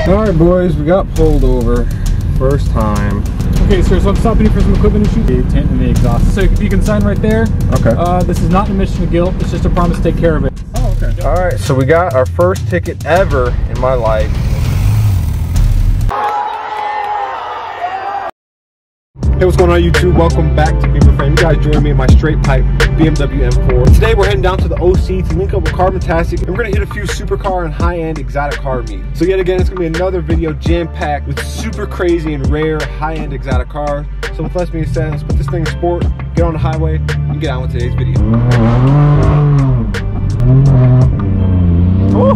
Alright boys, we got pulled over. First time. Okay, sir, so I'm stopping you for some equipment issues. The tint and the exhaust. So if you can sign right there. Okay. This is not an admission of guilt, it's just a promise to take care of it. Oh, okay. Alright, so we got our first ticket ever in my life. Hey, what's going on YouTube? Welcome back to Beemer Fam. You guys join me in my straight pipe BMW M4. Today we're heading down to the OC to link up with Carbontastic, and we're gonna hit a few supercar and high-end exotic car meet. So yet again, it's gonna be another video jam-packed with super crazy and rare high-end exotic cars. So with less being said, let's put this thing in sport, get on the highway, and get on with today's video. Oh.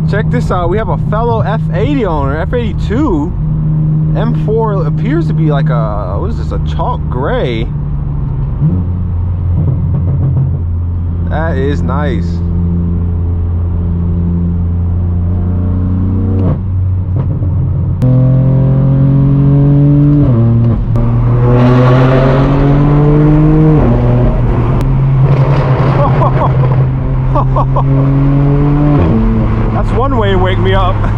Check this out, we have a fellow F80 owner, F82. M4 appears to be like a, what is this, a chalk gray. That is nice. That's one way to wake me up. Oh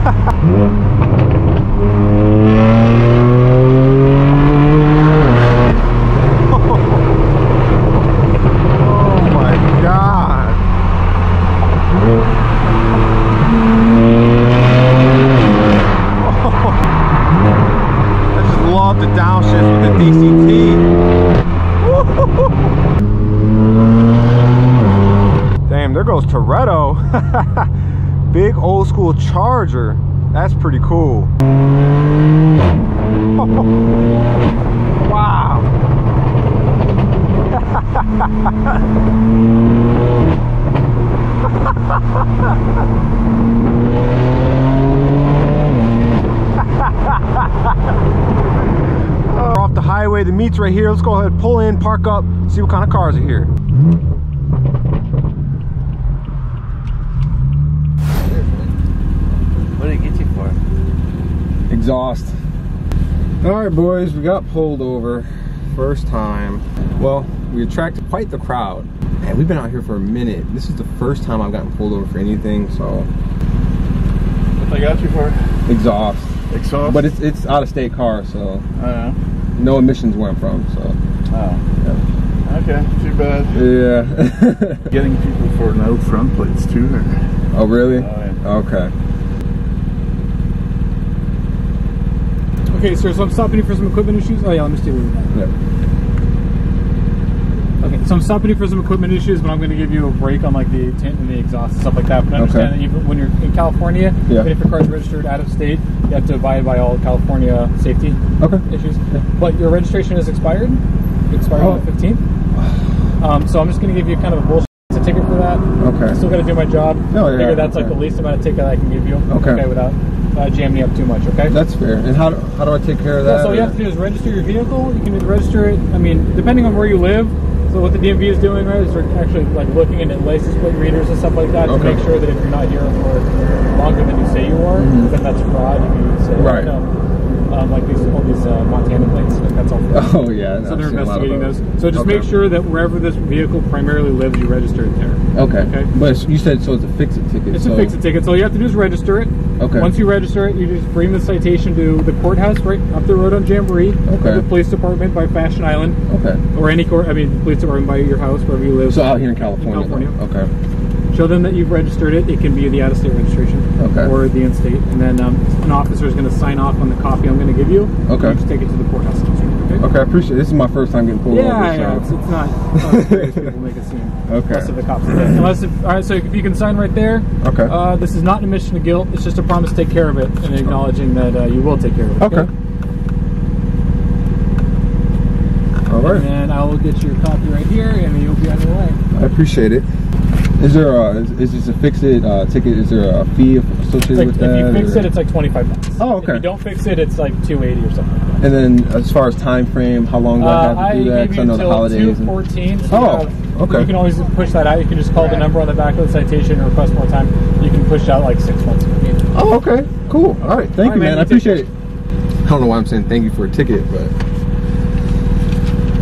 my God. I just love the downshift with the DCT. Damn, there goes Toretto. Big old school Charger. That's pretty cool. Wow. We're off the highway, the meet's right here. Let's go ahead, pull in, park up, see what kind of cars are here. What did it get you for? Exhaust. Alright boys, we got pulled over. First time. Well, we attracted quite the crowd. Man, we've been out here for a minute. This is the first time I've gotten pulled over for anything, so. What they got you for? Exhaust. Exhaust? But it's out of state car, so. No emissions where I'm from, so. Oh. Yeah. Okay, too bad. Yeah. Getting people for no front plates too. Or? Oh really? Oh, yeah. Okay. Okay, sir, so I'm stopping you for some equipment issues. Oh yeah, let me steal it. Yeah. Okay, so I'm stopping you for some equipment issues, but I'm going to give you a break on like the tint and the exhaust and stuff like that. But I understand that even when you're in California, even if your car's registered out of state, you have to abide by all California safety issues. Yeah. But your registration is expired. It expired on the 15th. So I'm just going to give you kind of a bullshit ticket for that. Okay. I still got to do my job. Oh, yeah, I figure that's like the least amount of ticket I can give you. Okay. Without jamming you up too much. Okay. That's fair. And how do I take care of that? Yeah, so all you have to do is register your vehicle. You can either register it. I mean, depending on where you live. So what the DMV is doing, right, is they're actually like looking into license plate readers and stuff like that to make sure that if you're not here for longer than you say you are, then that's fraud. If you say no. Like all these Montana plates, like that's all fraud. Oh yeah. So they're investigating those. So just make sure that wherever this vehicle primarily lives, you register it there. Okay. But you said so it's a fix-it ticket. It's a fix-it ticket. So all you have to do is register it. Okay. Once you register it, you just bring the citation to the courthouse right up the road on Jamboree. Okay. The police department by Fashion Island. Okay. Or any court. I mean, the police department by your house, wherever you live. So out here in California. Okay. Show them that you've registered it. It can be the out-of-state registration or the in-state. And then an officer is going to sign off on the copy I'm going to give you. Okay. You just take it to the courthouse. Okay, I appreciate it. This is my first time getting pulled over. Yeah, it's not as serious as people make it seem. Okay. Most of the cops alright, so if you can sign right there. Okay. This is not an admission of guilt. It's just a promise to take care of it and acknowledging that you will take care of it. Okay. All right. And I will get your copy right here and you'll be on your way. I appreciate it. Is there is this a fix it ticket? Is there a fee associated with that? If you fix it, it's like $25. Oh, okay. If you don't fix it, it's like $280 or something. Like that. And then as far as time frame, how long do I have to do that? Because I know the holidays. 2/14. So okay. You can always push that out. You can just call the number on the back of the citation and request more time. You can push it out like 6 months. Oh, okay. Cool. All right. Thank you, man. I appreciate it. I don't know why I'm saying thank you for a ticket, but.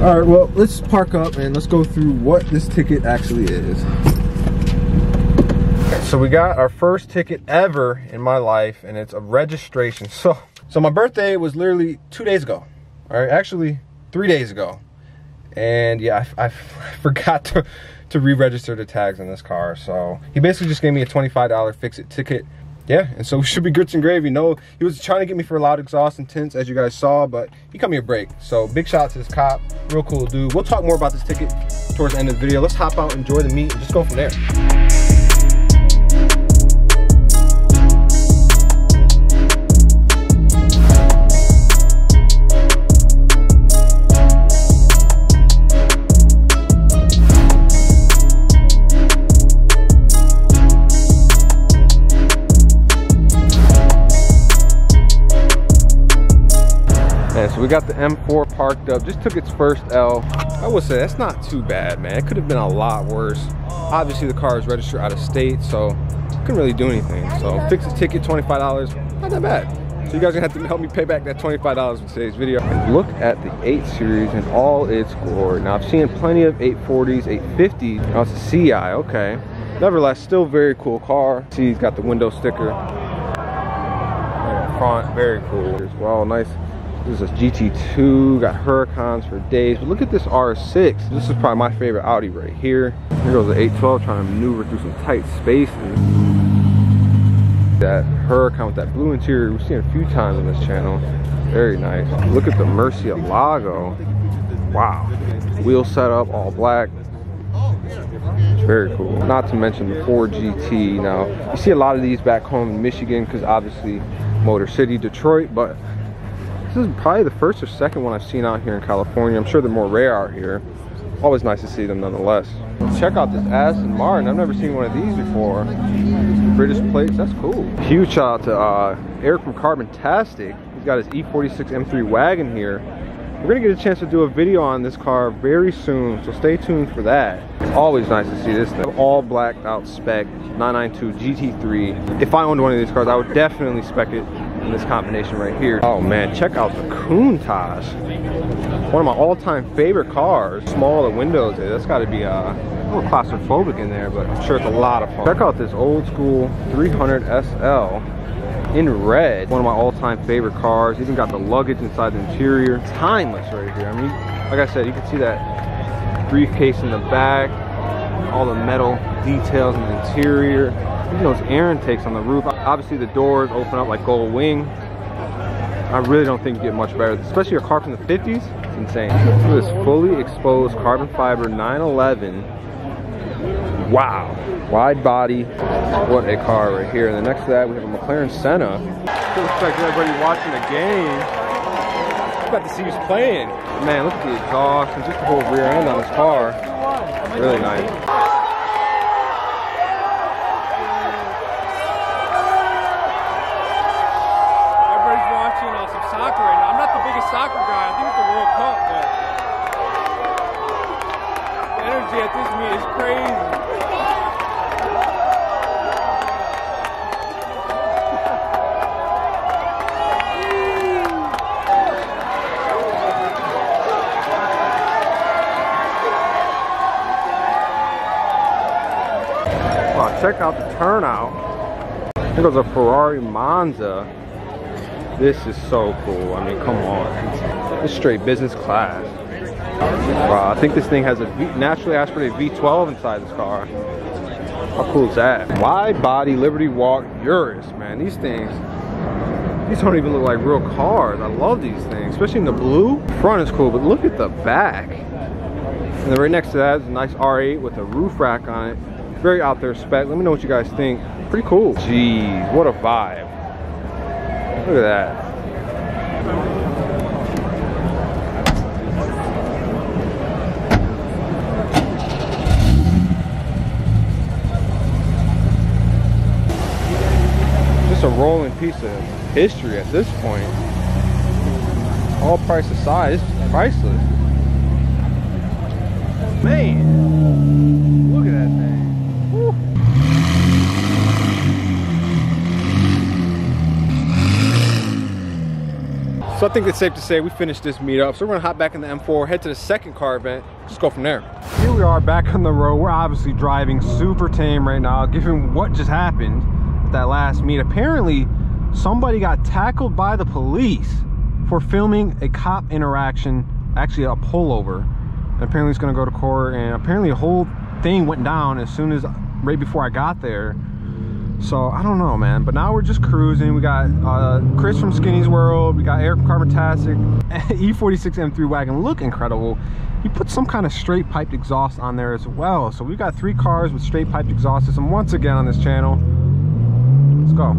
All right. Well, let's park up and let's go through what this ticket actually is. So we got our first ticket ever in my life, and it's a registration. So my birthday was literally 2 days ago. All right, actually 3 days ago. And yeah, I forgot to re-register the tags on this car. So he basically just gave me a $25 fix-it ticket. Yeah, and so we should be grits and gravy. No, he was trying to get me for loud exhaust and tints, as you guys saw, but he cut me a break. So big shout out to this cop, real cool dude. We'll talk more about this ticket towards the end of the video. Let's hop out, enjoy the meet, and just go from there. So we got the M4 parked up, just took its first L. I would say that's not too bad, man. It could have been a lot worse. Obviously the car is registered out of state, so couldn't really do anything. So fix the ticket, $25, not that bad. So you guys are gonna have to help me pay back that $25 in today's video. And look at the 8 Series in all its glory. Now I've seen plenty of 840s, 850s. Now it's a CI, okay. Nevertheless, still very cool car. See, he's got the window sticker. Front, very cool as well, nice. This is a GT2, got Huracans for days. But look at this R6. This is probably my favorite Audi right here. Here goes the 812 trying to maneuver through some tight spaces. That Huracan with that blue interior, we've seen a few times on this channel. Very nice. Look at the Murcielago. Wow. Wheel setup, all black. It's very cool. Not to mention the Ford GT. Now, you see a lot of these back home in Michigan because obviously Motor City, Detroit, but this is probably the first or second one I've seen out here in California. I'm sure they're more rare out here. Always nice to see them nonetheless. Check out this Aston Martin. I've never seen one of these before. British plates, that's cool. Huge shout out to Eric from Carbontastic. He's got his E46 M3 wagon here. We're gonna get a chance to do a video on this car very soon, so stay tuned for that. It's always nice to see this thing. All blacked out spec 992 GT3. If I owned one of these cars, I would definitely spec it in this combination right here. Oh man, check out the Countach. One of my all-time favorite cars. Small, the windows, that's gotta be a little claustrophobic in there, but I'm sure it's a lot of fun. Check out this old school 300 SL in red. One of my all-time favorite cars. Even got the luggage inside the interior. Timeless right here. I mean, like I said, you can see that briefcase in the back, all the metal details in the interior. Even those air intakes on the roof. Obviously the doors open up like gold wing. I really don't think you get much better, especially a car from the 50s. It's insane. Look at this fully exposed carbon fiber 911. Wow. Wide body. What a car right here. And then next to that, we have a McLaren Senna. It looks like everybody watching the game. I'm about to see who's playing. Man, look at the exhaust and just the whole rear end on this car. Really nice. Everybody's watching some soccer right now. I'm not the biggest soccer guy. I think it's the World Cup, but the energy at this meet is crazy. Check out the turnout. Here goes a Ferrari Monza. This is so cool. I mean, come on. It's straight business class. Wow, I think this thing has a naturally aspirated V12 inside this car. How cool is that? Wide body Liberty Walk Urus, man. These things, these don't even look like real cars. I love these things, especially in the blue. Front is cool, but look at the back. And then right next to that is a nice R8 with a roof rack on it. Very out there spec. Let me know what you guys think. Pretty cool. Jeez, what a vibe. Look at that. a rolling piece of history at this point. All price aside, it's priceless. Man, look at that thing. Woo. So I think it's safe to say we finished this meetup. So we're gonna hop back in the M4, head to the second car event, just go from there. Here we are back on the road. We're obviously driving super tame right now, given what just happened at that last meet. Apparently, somebody got tackled by the police for filming a cop interaction, actually a pullover. And apparently it's gonna go to court, and apparently the whole thing went down as soon as, right before I got there. So I don't know, man, but now we're just cruising. We got Chris from Skinny's World, we got Eric from Carbontastic, E46 M3 wagon, look incredible. He put some kind of straight piped exhaust on there as well. So we've got 3 cars with straight piped exhaust system once again on this channel. Let's go.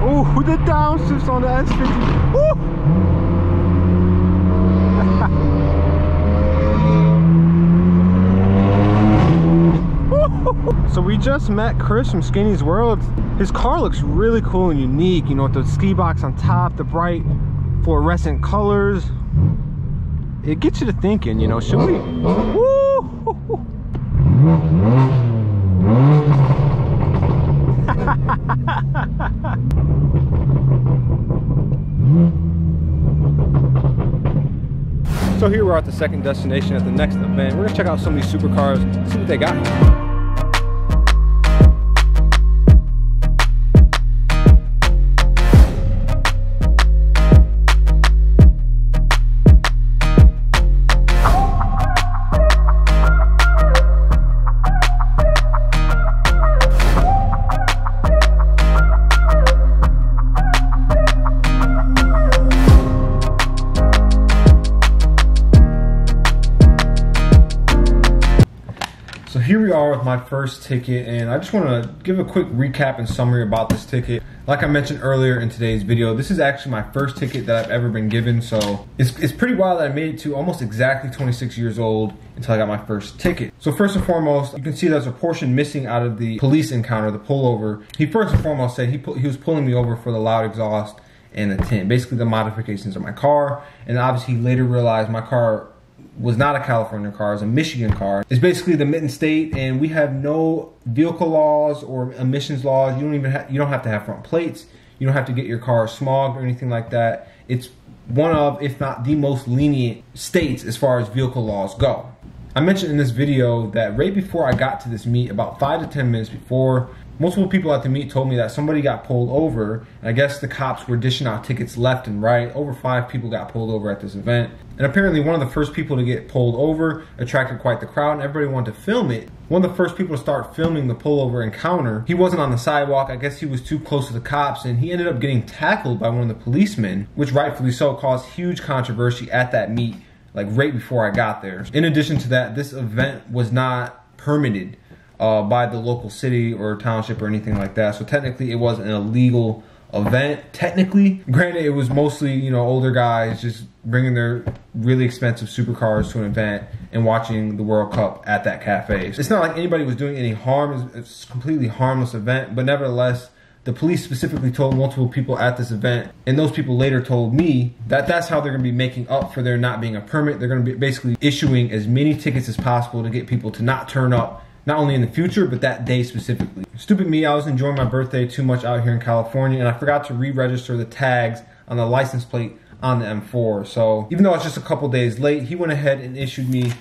Oh, the downshifts on the S50. So we just met Chris from Skinny's World. His car looks really cool and unique, you know, with the ski box on top, the bright fluorescent colors. It gets you to thinking, you know, should we? So here we're at the second destination at the next event. We're gonna check out some of these supercars, see what they got. So here we are with my first ticket, and I just want to give a quick recap and summary about this ticket. Like I mentioned earlier in today's video, this is actually my first ticket that I've ever been given, so it's pretty wild that I made it to almost exactly 26 years old until I got my first ticket. So first and foremost, you can see there's a portion missing out of the police encounter, the pullover. He first and foremost said he was pulling me over for the loud exhaust and the tint, basically the modifications of my car, and obviously he later realized my car was not a California car, it's a Michigan car. It's basically the mitten state, and we have no vehicle laws or emissions laws. You don't have to have front plates. You don't have to get your car smogged or anything like that. It's one of, if not the most lenient states as far as vehicle laws go. I mentioned in this video that right before I got to this meet, about 5 to 10 minutes before, multiple people at the meet told me that somebody got pulled over, and I guess the cops were dishing out tickets left and right. Over 5 people got pulled over at this event. And apparently one of the first people to get pulled over attracted quite the crowd, and everybody wanted to film it. One of the first people to start filming the pullover encounter, he wasn't on the sidewalk. I guess he was too close to the cops, and he ended up getting tackled by one of the policemen, which rightfully so caused huge controversy at that meet, like right before I got there. In addition to that, this event was not permitted by the local city or township or anything like that. So technically it was an illegal event. Technically, granted, it was mostly, you know, older guys just bringing their really expensive supercars to an event and watching the World Cup at that cafe. It's not like anybody was doing any harm. It's a completely harmless event, but nevertheless, the police specifically told multiple people at this event, and those people later told me that that's how they're going to be making up for there not being a permit. They're going to be basically issuing as many tickets as possible to get people to not turn up, not only in the future, but that day specifically. Stupid me, I was enjoying my birthday too much out here in California, and I forgot to re-register the tags on the license plate on the M4. So even though I was just a couple days late, he went ahead and issued me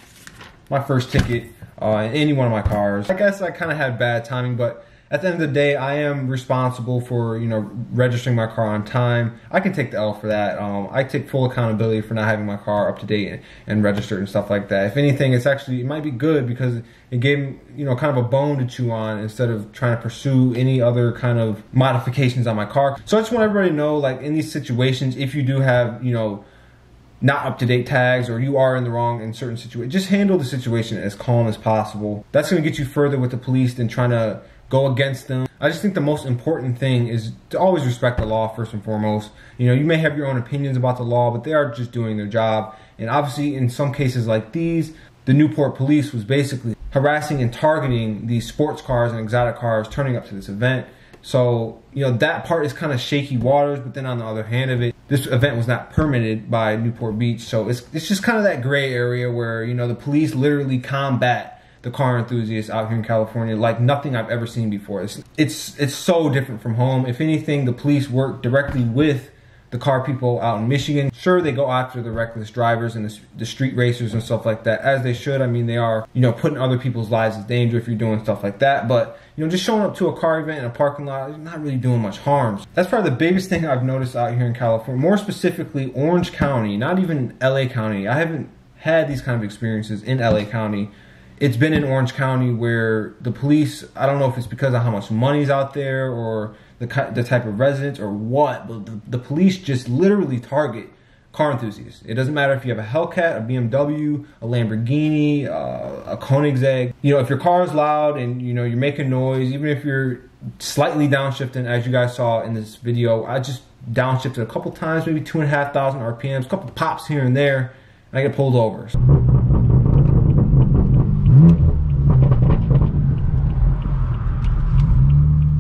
my first ticket in any one of my cars. I guess I kind of had bad timing, but at the end of the day, I am responsible for, you know, registering my car on time. I can take the L for that. I take full accountability for not having my car up to date and registered and stuff like that. If anything, it might be good because it gave me, you know, kind of a bone to chew on instead of trying to pursue any other kind of modifications on my car. So I just want everybody to know, like, in these situations, if you do have, you know, not up-to-date tags, or you are in the wrong in certain situations, just handle the situation as calm as possible. That's going to get you further with the police than trying to go against them. I just think the most important thing is to always respect the law first and foremost. You know, you may have your own opinions about the law, but they are just doing their job. And obviously, in some cases like these, the Newport police was basically harassing and targeting these sports cars and exotic cars turning up to this event. So, you know, that part is kind of shaky waters, but then on the other hand of it, this event was not permitted by Newport Beach. So it's just kind of that gray area where, you know, the police literally combat the car enthusiasts out here in California like nothing I've ever seen before. It's so different from home. If anything, the police work directly with the car people out in Michigan. Sure, they go after the reckless drivers and the street racers and stuff like that, as they should. I mean, they are, you know, putting other people's lives in danger if you're doing stuff like that. But, you know, just showing up to a car event in a parking lot is not really doing much harm. That's probably the biggest thing I've noticed out here in California, more specifically Orange County, not even LA County. I haven't had these kind of experiences in LA County. It's been in Orange County where the police, I don't know if it's because of how much money's out there or the type of residents or what, but the police just literally target car enthusiasts. It doesn't matter if you have a Hellcat, a BMW, a Lamborghini, a Koenigsegg. You know, if your car is loud and, you know, you're making noise, even if you're slightly downshifting, as you guys saw in this video, I just downshifted a couple times, maybe 2,500 RPMs, a couple pops here and there, and I get pulled over.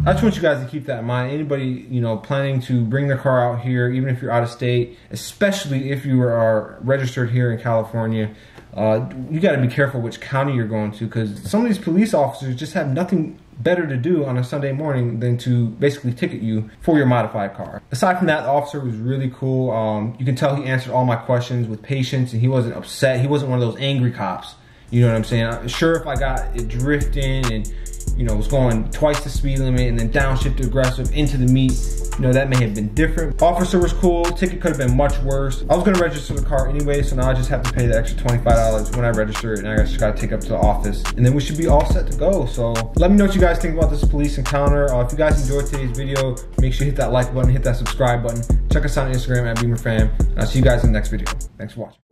I just want you guys to keep that in mind. Anybody, you know, planning to bring their car out here, even if you're out of state, especially if you are registered here in California, you got to be careful which county you're going to, because some of these police officers just have nothing better to do on a Sunday morning than to basically ticket you for your modified car. Aside from that, the officer was really cool. You can tell he answered all my questions with patience, and he wasn't upset. He wasn't one of those angry cops. You know what I'm saying? Sure, if I got it drifting and, you know, was going twice the speed limit and then downshifted aggressive into the meat, you know, that may have been different. Officer was cool. Ticket could have been much worse. I was going to register the car anyway, so now I just have to pay the extra $25 when I register it, and I just got to take it up to the office, and then we should be all set to go. So let me know what you guys think about this police encounter. If you guys enjoyed today's video, make sure you hit that like button, hit that subscribe button. Check us out on Instagram at Beemer Fam, and I'll see you guys in the next video. Thanks for watching.